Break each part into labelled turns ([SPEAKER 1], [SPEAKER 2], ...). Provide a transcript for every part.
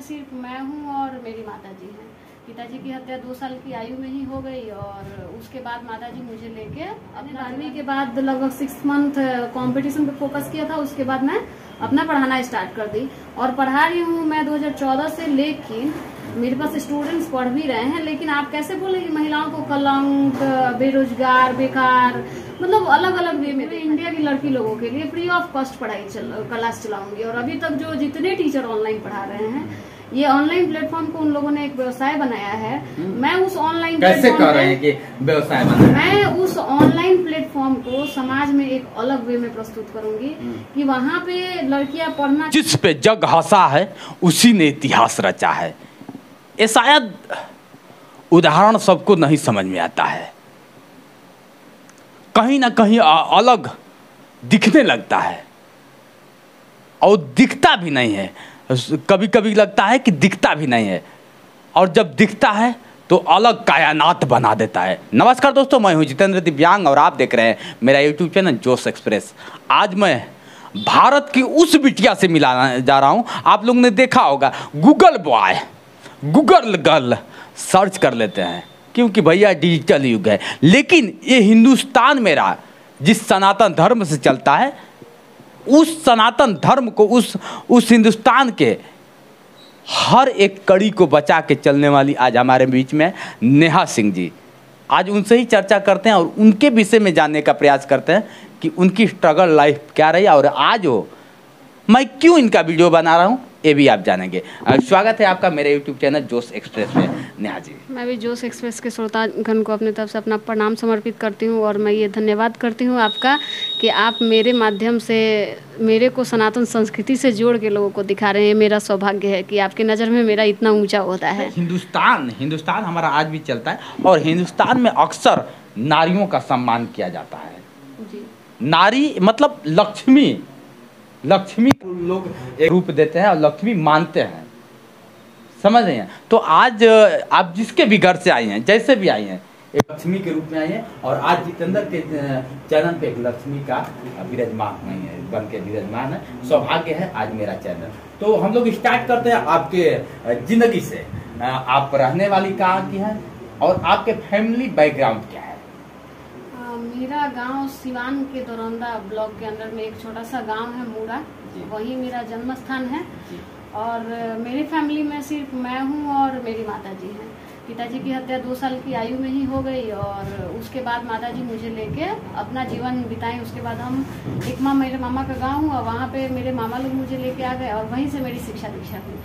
[SPEAKER 1] सिर्फ मैं हूँ और मेरी माताजी हैं। पिताजी की हत्या 2 साल की आयु में ही हो गई और उसके बाद माताजी मुझे लेके अपने 12वीं के बाद लगभग 6 मंथ कंपटीशन पे फोकस किया था। उसके बाद मैं अपना पढ़ाना स्टार्ट कर दी और पढ़ा रही हूँ मैं 2014 से। लेकिन मेरे पास स्टूडेंट्स पढ़ भी रहे हैं, लेकिन आप कैसे बोले कि महिलाओं को कलंक, बेरोजगार, बेकार, मतलब अलग अलग वे में। इंडिया की लड़की लोगों के लिए फ्री ऑफ कॉस्ट पढ़ाई क्लास चलाऊंगी और अभी तक जो जितने टीचर ऑनलाइन पढ़ा रहे हैं, ये ऑनलाइन प्लेटफॉर्म को उन लोगों ने एक व्यवसाय बनाया है। मैं उस ऑनलाइन
[SPEAKER 2] कैसे कर रहे हैं कि व्यवसाय बनाया?
[SPEAKER 1] मैं उस ऑनलाइन प्लेटफॉर्म को समाज में एक अलग वे में प्रस्तुत करूंगी कि वहाँ पे लड़कियां पढ़ना,
[SPEAKER 2] जिस पे जग हंसा है उसी ने इतिहास रचा है। ये शायद उदाहरण सबको नहीं समझ में आता है, कहीं ना कहीं अलग दिखने लगता है और दिखता भी नहीं है। कभी कभी लगता है कि दिखता भी नहीं है और जब दिखता है तो अलग कायनात बना देता है। नमस्कार दोस्तों, मैं हूं जितेंद्र दिव्यांग और आप देख रहे हैं मेरा यूट्यूब चैनल जोश एक्सप्रेस। आज मैं भारत की उस बिटिया से मिलाने जा रहा हूं। आप लोगों ने देखा होगा Google boy, Google girl search कर लेते हैं क्योंकि भैया डिजिटल युग है। लेकिन ये हिंदुस्तान मेरा जिस सनातन धर्म से चलता है, उस सनातन धर्म को, उस हिंदुस्तान के हर एक कड़ी को बचा के चलने वाली आज हमारे बीच में नेहा सिंह जी। आज उनसे ही चर्चा करते हैं और उनके विषय में जानने का प्रयास करते हैं कि उनकी स्ट्रगल लाइफ क्या रही और आज वो मैं क्यों इनका वीडियो बना रहा हूँ ये भी आप जानेंगे। स्वागत है आपका मेरे YouTube चैनल जोश एक्सप्रेस में नेहा जी।
[SPEAKER 1] मैं भी जोश एक्सप्रेस के श्रोतागण को अपनी तरफ से अपना प्रणाम समर्पित करती हूँ और मैं ये धन्यवाद करती हूँ आपका कि आप मेरे माध्यम से मेरे को सनातन संस्कृति से जोड़ के लोगों को दिखा रहे हैं। मेरा सौभाग्य है कि आपकी नज़र में मेरा इतना ऊँचा होता है।
[SPEAKER 2] हिंदुस्तान हमारा आज भी चलता है और हिंदुस्तान में अक्सर नारियों का सम्मान किया जाता है जी। नारी मतलब लक्ष्मी को लोग एक रूप देते हैं और लक्ष्मी मानते हैं, समझ रहे हैं। तो आज आप जिसके भी घर से आई हैं, जैसे भी आई हैं, एक लक्ष्मी के रूप में आई हैं और आज जितेंद्र के चैनल पे एक लक्ष्मी का विराजमान नहीं है, बन के विराजमान है। सौभाग्य है आज मेरा चैनल। तो हम लोग स्टार्ट करते हैं आपके जिंदगी से। आप रहने वाली कहाँ की हैं और आपके फैमिली बैकग्राउंड क्या है?
[SPEAKER 1] मेरा गांव सिवान के दौरंदा ब्लॉक के अंदर में एक छोटा सा गांव है मूड़ा, वही मेरा जन्म स्थान है। और मेरी फैमिली में सिर्फ मैं हूं और मेरी माताजी हैं। पिताजी की हत्या 2 साल की आयु में ही हो गई और उसके बाद माताजी मुझे लेके अपना जीवन बिताएं। उसके बाद हम मेरे मामा का गाँव हुआ, वहाँ पे मेरे मामा लोग मुझे लेके आ गए और वहीं से मेरी शिक्षा दीक्षा हुई।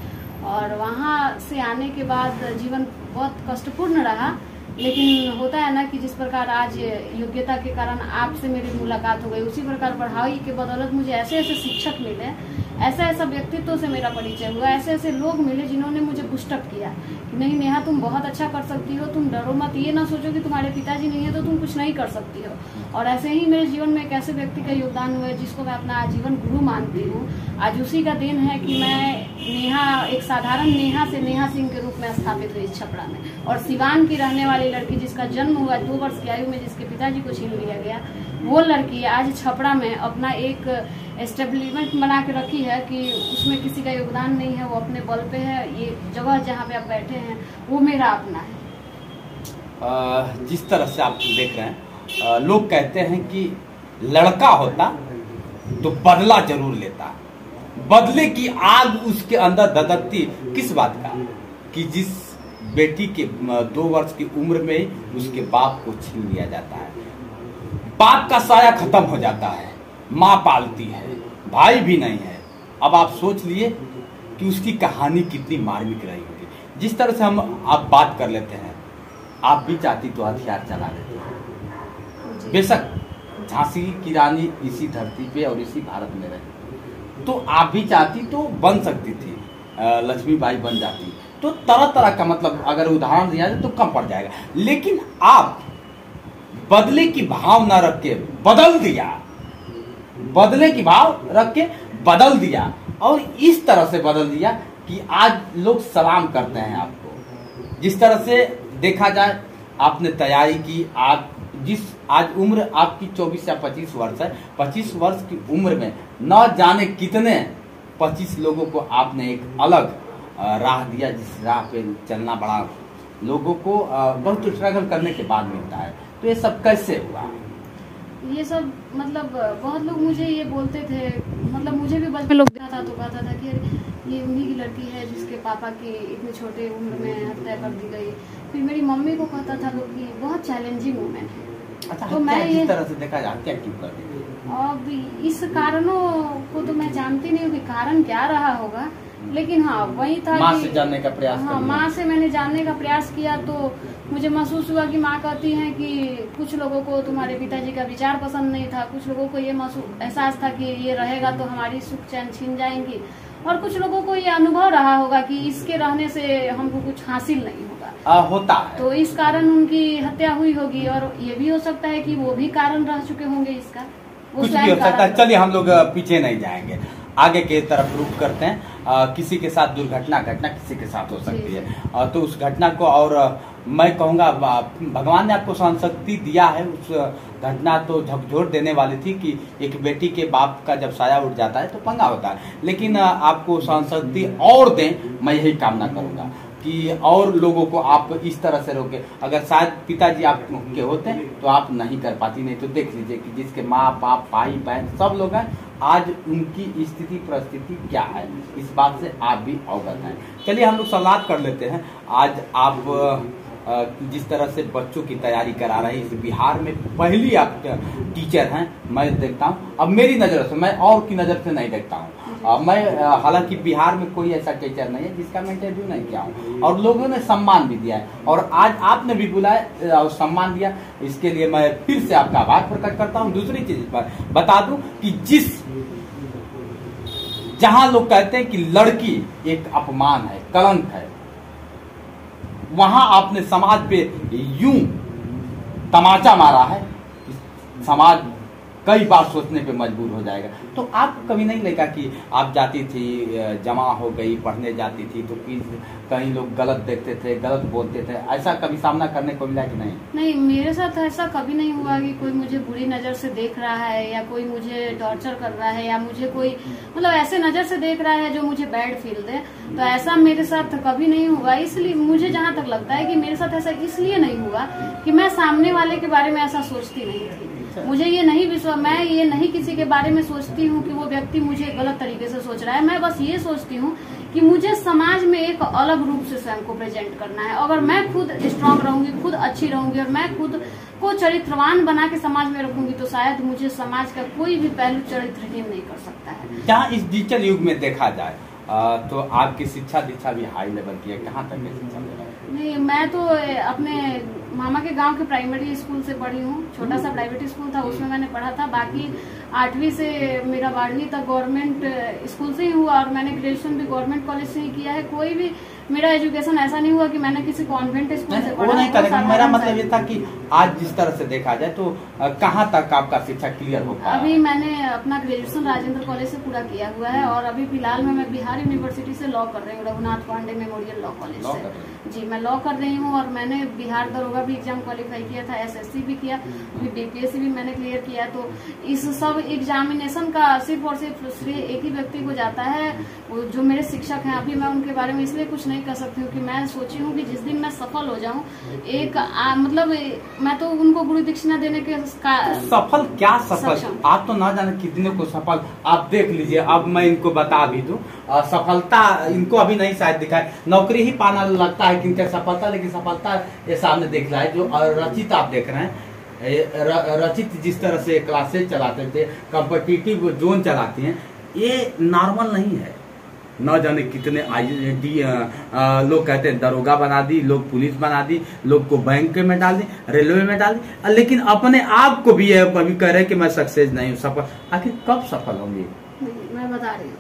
[SPEAKER 1] और वहाँ से आने के बाद जीवन बहुत कष्टपूर्ण रहा, लेकिन होता है ना कि जिस प्रकार आज योग्यता के कारण आपसे मेरी मुलाकात हो गई, उसी प्रकार पढ़ाई के बदौलत मुझे ऐसे ऐसे शिक्षक मिले, ऐसा व्यक्तित्व से मेरा परिचय हुआ, ऐसे लोग मिले जिन्होंने मुझे पुष्टअप किया कि नहीं नेहा तुम बहुत अच्छा कर सकती हो, तुम डरो मत, ये ना सोचो कि तुम्हारे पिताजी नहीं है तो तुम कुछ नहीं कर सकती हो। और ऐसे ही मेरे जीवन में एक ऐसे व्यक्ति का योगदान हुआ है जिसको मैं अपना आजीवन गुरु मानती हूँ। आज उसी का दिन है कि मैं नेहा, एक साधारण नेहा से नेहा सिंह के रूप में स्थापित हुई छपरा में। और सिवान की रहने वाली लड़की जिसका जन्म हुआ 2 वर्ष की आयु में, जिसके पिताजी को छीन लिया गया, वो लड़की आज छपरा में अपना एक एस्टेब्लिशमेंट बना के रखी है कि उसमें किसी का योगदान नहीं है, वो अपने बल पे है। ये जगह जहाँ पे आप बैठे हैं वो मेरा अपना है।
[SPEAKER 2] जिस तरह से आप देख रहे हैं, लोग कहते हैं कि लड़का होता तो बदला जरूर लेता। बदले की आग उसके अंदर धधकती किस बात का कि जिस बेटी के 2 वर्ष की उम्र में उसके बाप को छीन लिया जाता है, बाप का साया खत्म हो जाता है, माँ पालती है, भाई भी नहीं है। अब आप सोच लिए कि उसकी कहानी कितनी मार्मिक रही होगी। जिस तरह से आप बात कर लेते हैं, आप भी चाहती तो हथियार चला लेते हैं। बेशक झांसी की रानी इसी धरती पे और इसी भारत में रही, तो आप भी चाहती तो बन सकती थी, लक्ष्मीबाई बन जाती। तो तरह तरह का मतलब अगर उदाहरण दिया जाए तो कम पड़ जाएगा। लेकिन आप बदले की भाव न रख के बदल दिया, बदले की भाव रख के बदल दिया और इस तरह से बदल दिया कि आज लोग सलाम करते हैं आपको। जिस तरह से देखा जाए, आपने तैयारी की, आप जिस आज उम्र आपकी 24 या 25 वर्ष है, 25 वर्ष की उम्र में न जाने कितने 25 लोगों को आपने एक अलग राह दिया, जिस राह पे चलना बड़ा लोगों को बहुत स्ट्रगल करने के बाद मिलता है। तो ये सब कैसे हुआ?
[SPEAKER 1] ये सब मतलब बहुत लोग मुझे ये बोलते थे, मतलब मुझे भी बचपन में लोग देखा था तो कहता था कि ये उन्हीं की लड़की है जिसके पापा की इतनी छोटे उम्र में हत्या कर दी गई। फिर मेरी मम्मी को कहता था लोग कि बहुत चैलेंजिंग वुमेन है।
[SPEAKER 2] अच्छा,
[SPEAKER 1] तो मैं
[SPEAKER 2] जिस तरह से देखा जाए क्या क्यों कर रही?
[SPEAKER 1] अब इस कारणों को तो मैं जानती नहीं हूँ कि कारण क्या रहा होगा, लेकिन हाँ वही था
[SPEAKER 2] माँ
[SPEAKER 1] कि
[SPEAKER 2] से जानने का प्रयास
[SPEAKER 1] हाँ माँ से मैंने जानने का प्रयास किया तो मुझे महसूस हुआ कि माँ कहती हैं कि कुछ लोगों को तुम्हारे पिताजी का विचार पसंद नहीं था, कुछ लोगों को ये एहसास था कि ये रहेगा तो हमारी सुख चैन छीन जाएंगी, और कुछ लोगों को ये अनुभव रहा होगा कि इसके रहने से हमको कुछ हासिल नहीं होगा,
[SPEAKER 2] होता है।
[SPEAKER 1] तो इस कारण उनकी हत्या हुई होगी। और ये भी हो सकता है कि वो भी कारण रह चुके होंगे इसका,
[SPEAKER 2] कुछ भी हो सकता है। चलिए हम लोग पीछे नहीं जाएंगे, आगे के तरफ रुख करते हैं। किसी के साथ दुर्घटना घटना किसी के साथ हो सकती है, तो उस घटना को, और मैं कहूँगा भगवान ने आपको सहन शक्ति दिया है। उस घटना तो झकझोर देने वाली थी कि एक बेटी के बाप का जब साया उठ जाता है तो पंगा होता है, लेकिन आपको सहन शक्ति और दें, मैं यही कामना करूँगा कि और लोगों को आप इस तरह से रोके। अगर शायद पिताजी आपके होते तो आप नहीं कर पाती, नहीं तो देख लीजिए कि जिसके माँ बाप भाई बहन सब लोग हैं, आज उनकी स्थिति परिस्थिति क्या है, इस बात से आप भी अवगत हैं। चलिए हम लोग सवाल कर लेते हैं। आज आप जिस तरह से बच्चों की तैयारी करा रहे हैं, इस बिहार में पहली आप टीचर हैं, मैं देखता हूँ। अब मेरी नज़र से, मैं और की नज़र से नहीं देखता हूँ। मैं हालांकि बिहार में कोई ऐसा टीचर नहीं है जिसका मैं इंटरव्यू नहीं किया हूँ, और लोगों ने सम्मान भी दिया है, और आज आपने भी बुलाया और सम्मान दिया, इसके लिए मैं फिर से आपका आभार प्रकट करता हूँ। दूसरी चीज पर बता दूं कि जहां लोग कहते हैं कि लड़की एक अपमान है, कलंक है, वहां आपने समाज पे यूं तमाचा मारा है, समाज कई बार सोचने पे मजबूर हो जाएगा। तो आप कभी नहीं लगा कि आप जाती थी, जमा हो गई, पढ़ने जाती थी तो कहीं लोग गलत देखते थे, गलत बोलते थे, ऐसा कभी सामना करने को मिला कि नहीं? नहीं,
[SPEAKER 1] मेरे साथ ऐसा कभी नहीं हुआ कि कोई मुझे बुरी नजर से देख रहा है या कोई मुझे टॉर्चर कर रहा है या मुझे कोई मतलब ऐसे नजर से देख रहा है जो मुझे बैड फील दे, तो ऐसा मेरे साथ कभी नहीं हुआ। इसलिए मुझे जहाँ तक लगता है कि मेरे साथ ऐसा इसलिए नहीं हुआ कि मैं सामने वाले के बारे में ऐसा सोचती नहीं थी। मुझे ये नहीं विश्वास, मैं ये नहीं किसी के बारे में सोचती हूँ कि वो व्यक्ति मुझे गलत तरीके से सोच रहा है। मैं बस ये सोचती हूँ कि मुझे समाज में एक अलग रूप से स्वयं को प्रेजेंट करना है। अगर मैं खुद स्ट्रांग रहूंगी, खुद अच्छी रहूंगी और मैं खुद को चरित्रवान बना के समाज में रखूंगी तो शायद मुझे समाज का कोई भी पहलू चरित्रहीन नहीं कर सकता है।
[SPEAKER 2] जहाँ इस डिजिटल युग में देखा जाए तो आपकी शिक्षा दीक्षा भी हाई लेवल की है, कहाँ तक है शिक्षा लेवल?
[SPEAKER 1] नहीं, मैं तो अपने मामा के गांव के प्राइमरी स्कूल से पढ़ी हूँ। छोटा सा प्राइवेट स्कूल था, उसमें मैंने पढ़ा था। बाकी 8वीं से मेरा 12वीं तक गवर्नमेंट स्कूल से ही हुआ और मैंने ग्रेजुएशन भी गवर्नमेंट कॉलेज से ही किया है। कोई भी मेरा एजुकेशन ऐसा नहीं हुआ कि मैंने किसी कॉन्वेंट स्कूल से पढ़ा।
[SPEAKER 2] नहीं करेगा। मेरा मतलब ये था कि आज जिस तरह से देखा जाए तो कहाँ तक आपका शिक्षा क्लियर हो पाया?
[SPEAKER 1] अभी मैंने अपना ग्रेजुएशन राजेंद्र कॉलेज से पूरा किया हुआ है और अभी फिलहाल में मैं बिहार यूनिवर्सिटी से लॉ कर रही हूँ, Raghunath Pande memorial law college से। जी, मैं लॉ कर रही हूँ और मैंने बिहार दरोगा भी एग्जाम क्वालिफाई किया था, SSC भी किया, अभी BPSC भी मैंने क्लियर किया। तो इस सब एग्जामिनेशन का सिर्फ और सिर्फ श्रेय एक ही व्यक्ति को जाता है, जो मेरे शिक्षक हैं। अभी मैं उनके बारे में इसलिए कुछ नहीं कह सकती हूँ कि मैं सोची हूँ कि जिस दिन मैं सफल हो जाऊँ, मतलब मैं तो उनको गुरु दक्षिणा देने के
[SPEAKER 2] सफल क्या सफल, आप तो ना जाने कितने को सफल आप देख लीजिए। अब मैं इनको बता भी दूं, सफलता इनको अभी नहीं शायद दिखाए, नौकरी ही पाना लगता है कि इनका सफलता, लेकिन सफलता ये सामने दिख रहा है। जो रचित आप देख रहे हैं, रचित जिस तरह से क्लासेज चलाते थे, कॉम्पिटिटिव जोन चलाती हैं, ये नॉर्मल नहीं है। न जाने कितने लोग कहते हैं दरोगा बना दी, लोग पुलिस बना दी, लोग को बैंक में डाल दी, रेलवे में डाल दी, लेकिन अपने आप को भी कभी कह रहे कि मैं सक्सेस नहीं हूँ, सफल। आखिर कब सफल होंगे?
[SPEAKER 1] मैं बता रही हूँ,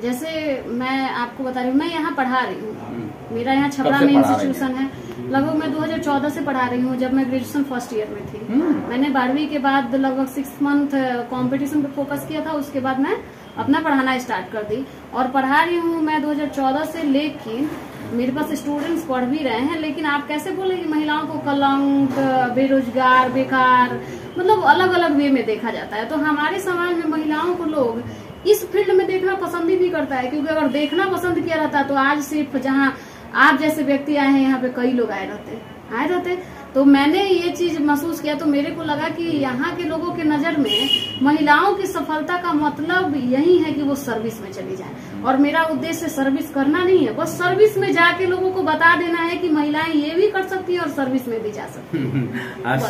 [SPEAKER 1] जैसे मैं आपको बता रही हूँ, मैं यहाँ पढ़ा रही हूँ, मेरा यहाँ छपरा में इंस्टीट्यूशन है। लगभग मैं 2014 से पढ़ा रही हूँ, जब मैं ग्रेजुएशन फर्स्ट ईयर में थी। मैंने 12वीं के बाद लगभग 6 मंथ कंपटीशन पे फोकस किया था, उसके बाद मैं अपना पढ़ाना स्टार्ट कर दी और पढ़ा रही हूँ मैं 2014 से। लेकिन मेरे पास स्टूडेंट्स पढ़ भी रहे हैं, लेकिन आप कैसे बोले कि महिलाओं को कलंक, बेरोजगार, बेकार, मतलब अलग अलग वे में देखा जाता है। तो हमारे समाज में महिलाओं को लोग इस फील्ड में देखना पसंद ही नहीं करता है, क्योंकि अगर देखना पसंद किया रहता तो आज सिर्फ जहाँ आप जैसे व्यक्ति आए हैं यहाँ पे कई लोग आए रहते। तो मैंने ये चीज महसूस किया, तो मेरे को लगा कि यहाँ के लोगों के नजर में महिलाओं की सफलता का मतलब यही है कि वो सर्विस में चली जाए, और मेरा उद्देश्य सर्विस करना नहीं है, बस सर्विस में जाके लोगों को बता देना है कि महिलाएं ये भी कर सकती है और सर्विस में भी जा सकती है।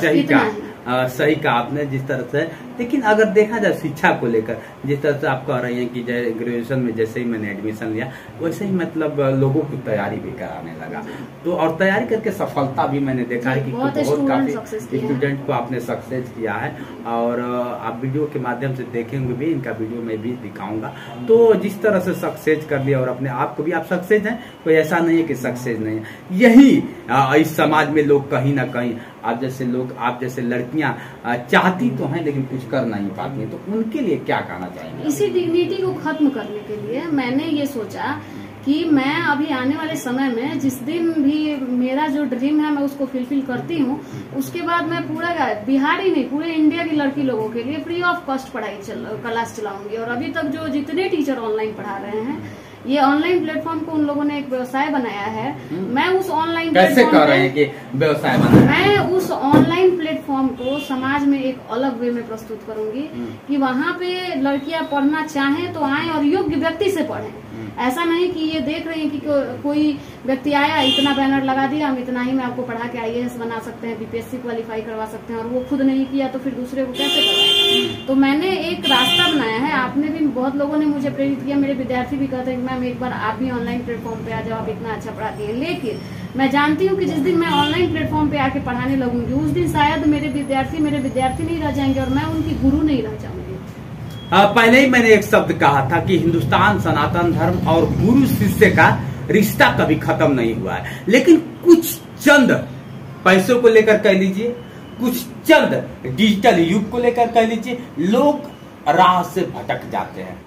[SPEAKER 2] सही कहा आपने जिस तरह से। लेकिन अगर देखा जाए शिक्षा को लेकर, जिस तरह से आप कह रही हैं कि ग्रेजुएशन में जैसे ही मैंने एडमिशन लिया वैसे ही मतलब लोगों की तैयारी भी कराने लगा, तो और तैयारी करके सफलता भी मैंने देखा है कि बहुत काफी स्टूडेंट को आपने सक्सेस किया है। और आप वीडियो के माध्यम से देखेंगे भी, इनका वीडियो में भी दिखाऊंगा। तो जिस तरह से सक्सेस कर लिया और अपने आप को भी आप सक्सेस हैं, कोई ऐसा नहीं है कि सक्सेस नहीं है। यही इस समाज में लोग कहीं ना कहीं आप जैसे लोग, आप जैसे लड़कियां चाहती तो हैं लेकिन कुछ कर नहीं पाती हैं, तो उनके लिए क्या कहना चाहेंगे?
[SPEAKER 1] इसी डिग्निटी को खत्म करने के लिए मैंने ये सोचा कि मैं अभी आने वाले समय में जिस दिन भी मेरा जो ड्रीम है मैं उसको फुलफिल करती हूँ, उसके बाद मैं पूरा बिहार ही नहीं पूरे इंडिया की लड़की लोगों के लिए फ्री ऑफ कॉस्ट क्लास चलाऊंगी। और अभी तक जो जितने टीचर ऑनलाइन पढ़ा रहे हैं, ये ऑनलाइन प्लेटफॉर्म को उन लोगों ने एक व्यवसाय बनाया है। मैं उस ऑनलाइन
[SPEAKER 2] कैसे कर रहे हैं कि व्यवसाय बनाया?
[SPEAKER 1] मैं उस ऑनलाइन प्लेटफॉर्म को समाज में एक अलग वे में प्रस्तुत करूंगी कि वहाँ पे लड़कियां पढ़ना चाहें तो आए और योग्य व्यक्ति से पढ़ें। ऐसा नहीं कि ये देख रही है कि कोई व्यक्ति आया, इतना बैनर लगा दिया, हम इतना ही में आपको पढ़ा के IAS बना सकते हैं, BPSC क्वालिफाई करवा सकते हैं, और वो खुद नहीं किया तो फिर दूसरे को कैसे करवाएगा। तो मैंने एक रास्ता बनाया है। आपने भी, बहुत लोगों ने मुझे प्रेरित किया, मेरे विद्यार्थी भी कहते हैं कि मैम एक बार आप भी ऑनलाइन प्लेटफॉर्म पे आ जाओ, आप इतना अच्छा पढ़ाती है। लेकिन मैं जानती हूँ कि जिस दिन मैं ऑनलाइन प्लेटफॉर्म पे आके पढ़ाने लगूंगी, उस दिन शायद मेरे विद्यार्थी नहीं रह जाएंगे और मैं उनकी गुरु नहीं रह जाऊंगी।
[SPEAKER 2] पहले ही मैंने एक शब्द कहा था कि हिंदुस्तान सनातन धर्म और गुरु शिष्य का रिश्ता कभी खत्म नहीं हुआ है, लेकिन कुछ चंद पैसों को लेकर कह लीजिए, कुछ चंद डिजिटल युग को लेकर कह लीजिए, लोग राह से भटक जाते हैं।